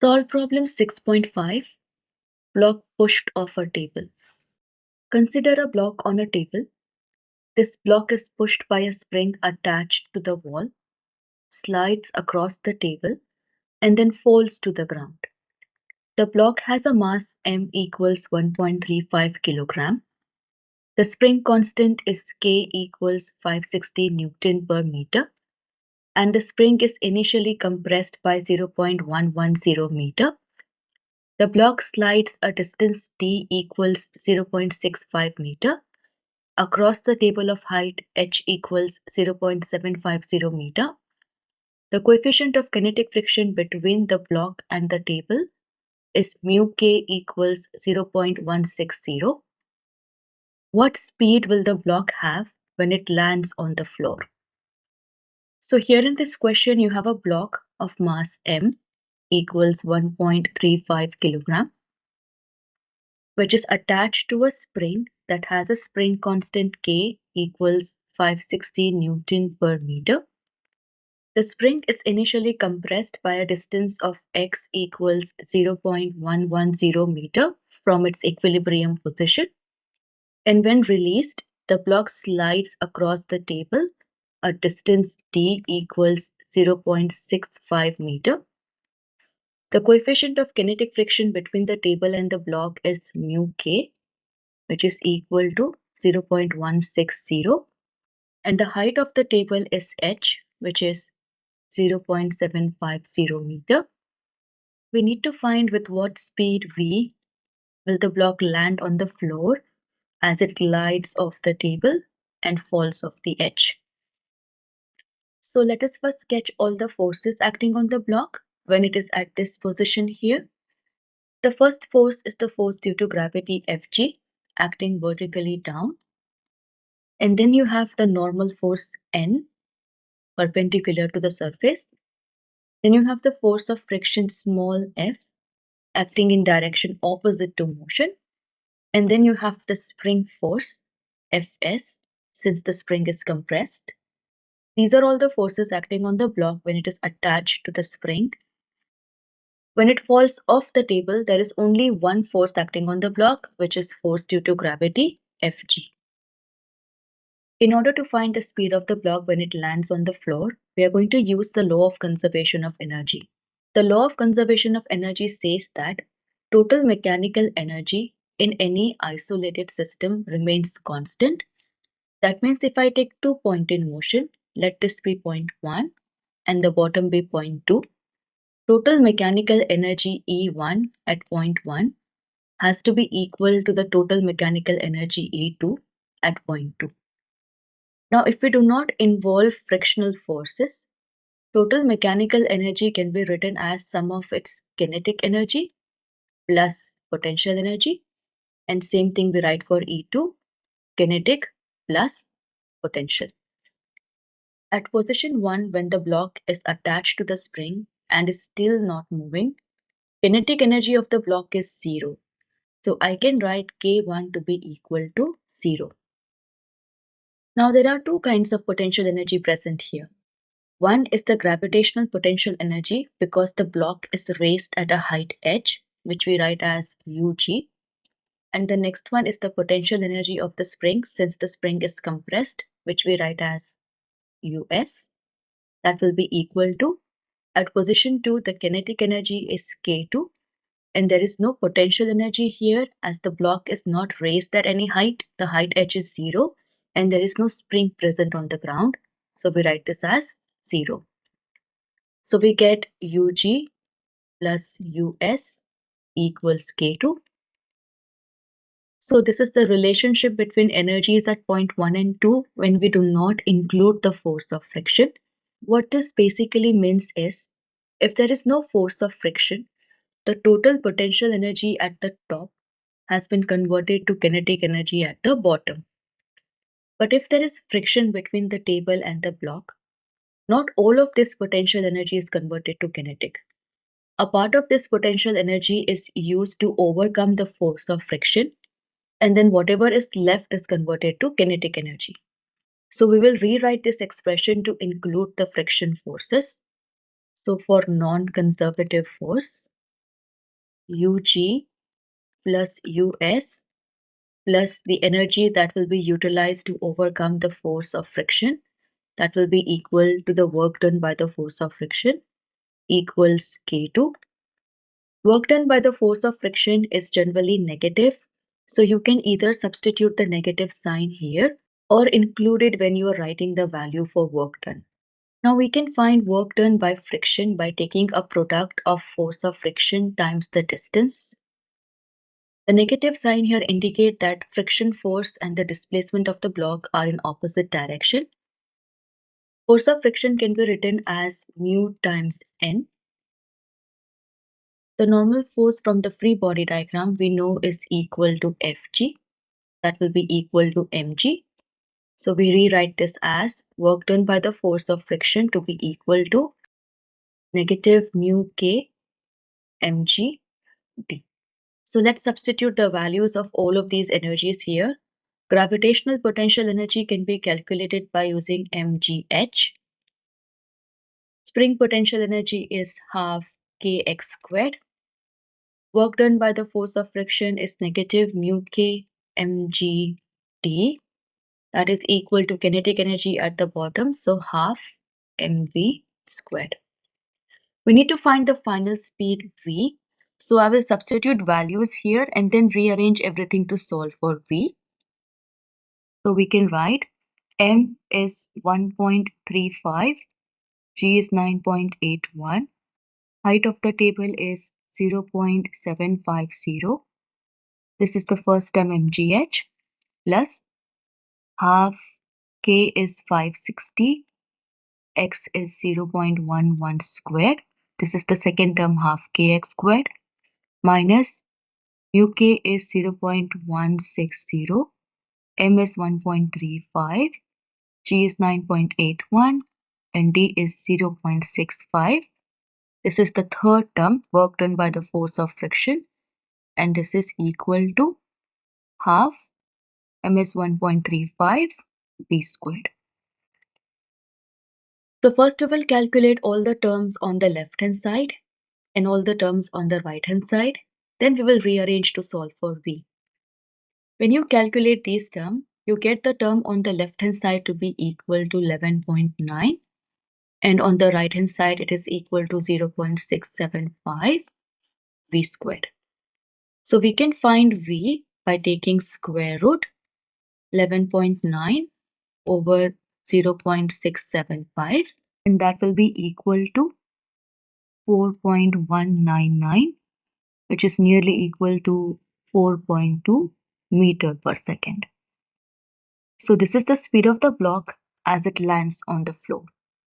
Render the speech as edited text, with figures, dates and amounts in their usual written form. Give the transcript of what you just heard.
Solve problem 6.5. Block pushed off a table. Consider a block on a table. This block is pushed by a spring attached to the wall, slides across the table, and then falls to the ground. The block has a mass m equals 1.35 kilogram. The spring constant is K equals 560 Newton per meter, and the spring is initially compressed by 0.110 meter. The block slides a distance d equals 0.65 meter across the table of height h equals 0.750 meter. The coefficient of kinetic friction between the block and the table is mu k equals 0.160. What speed will the block have when it lands on the floor? So here in this question, you have a block of mass m equals 1.35 kilogram, which is attached to a spring that has a spring constant K equals 560 Newton per meter. The spring is initially compressed by a distance of x equals 0.110 meter from its equilibrium position. And when released, the block slides across the table a distance d equals 0.65 meter. The coefficient of kinetic friction between the table and the block is mu k, which is equal to 0.160, and the height of the table is h, which is 0.750 meter. We need to find with what speed v will the block land on the floor as it glides off the table and falls off the edge. So let us first sketch all the forces acting on the block when it is at this position here. The first force is the force due to gravity Fg acting vertically down. And then you have the normal force N perpendicular to the surface. Then you have the force of friction small f acting in direction opposite to motion. And then you have the spring force Fs since the spring is compressed. These are all the forces acting on the block when it is attached to the spring. When it falls off the table, there is only one force acting on the block, which is force due to gravity, Fg. In order to find the speed of the block when it lands on the floor, we are going to use the law of conservation of energy. The law of conservation of energy says that total mechanical energy in any isolated system remains constant. That means if I take 2 points in motion, let this be point 1 and the bottom be point 2. Total mechanical energy E1 at point 1 has to be equal to the total mechanical energy E2 at point 2. Now, if we do not involve frictional forces, total mechanical energy can be written as sum of its kinetic energy plus potential energy, and same thing we write for E2, kinetic plus potential. At position 1, when the block is attached to the spring and is still not moving, kinetic energy of the block is 0. So I can write K1 to be equal to 0. Now there are two kinds of potential energy present here. One is the gravitational potential energy because the block is raised at a height h, which we write as Ug. And the next one is the potential energy of the spring since the spring is compressed, which we write as Us. That will be equal to, at position 2, the kinetic energy is K2, and there is no potential energy here as the block is not raised at any height. The height h is 0, and there is no spring present on the ground. So we write this as 0. So we get Ug plus Us equals K2. So this is the relationship between energies at point 1 and 2 when we do not include the force of friction. What this basically means is, if there is no force of friction, the total potential energy at the top has been converted to kinetic energy at the bottom. But if there is friction between the table and the block, not all of this potential energy is converted to kinetic. A part of this potential energy is used to overcome the force of friction, and then whatever is left is converted to kinetic energy. So we will rewrite this expression to include the friction forces. So for non-conservative force, Ug plus Us plus the energy that will be utilized to overcome the force of friction, that will be equal to the work done by the force of friction, equals K2. Work done by the force of friction is generally negative, so you can either substitute the negative sign here or include it when you are writing the value for work done. Now we can find work done by friction by taking a product of force of friction times the distance. The negative sign here indicates that friction force and the displacement of the block are in opposite direction. Force of friction can be written as mu times N. The normal force from the free body diagram we know is equal to Fg. That will be equal to mg. So we rewrite this as work done by the force of friction to be equal to negative mu k mg d. So let's substitute the values of all of these energies here. Gravitational potential energy can be calculated by using mgh. Spring potential energy is half kx squared. Work done by the force of friction is negative mu k mg d. That is equal to kinetic energy at the bottom, so half mv squared. We need to find the final speed v. So I will substitute values here and then rearrange everything to solve for v. So we can write m is 1.35, g is 9.81, height of the table is 0.750. This is the first term mgh plus half k is 560, x is 0.11 squared. This is the second term half kx squared minus uk is 0.160, m is 1.35, g is 9.81 and d is 0.65. This is the third term work done by the force of friction and this is equal to half m is 1.35 v squared. So first we will calculate all the terms on the left hand side and all the terms on the right hand side. Then we will rearrange to solve for v. When you calculate these terms, you get the term on the left hand side to be equal to 11.9 and on the right hand side it is equal to 0.675 v squared. So we can find v by taking square root 11.9 over 0.675 and that will be equal to 4.199, which is nearly equal to 4.2 meter per second. So this is the speed of the block as it lands on the floor.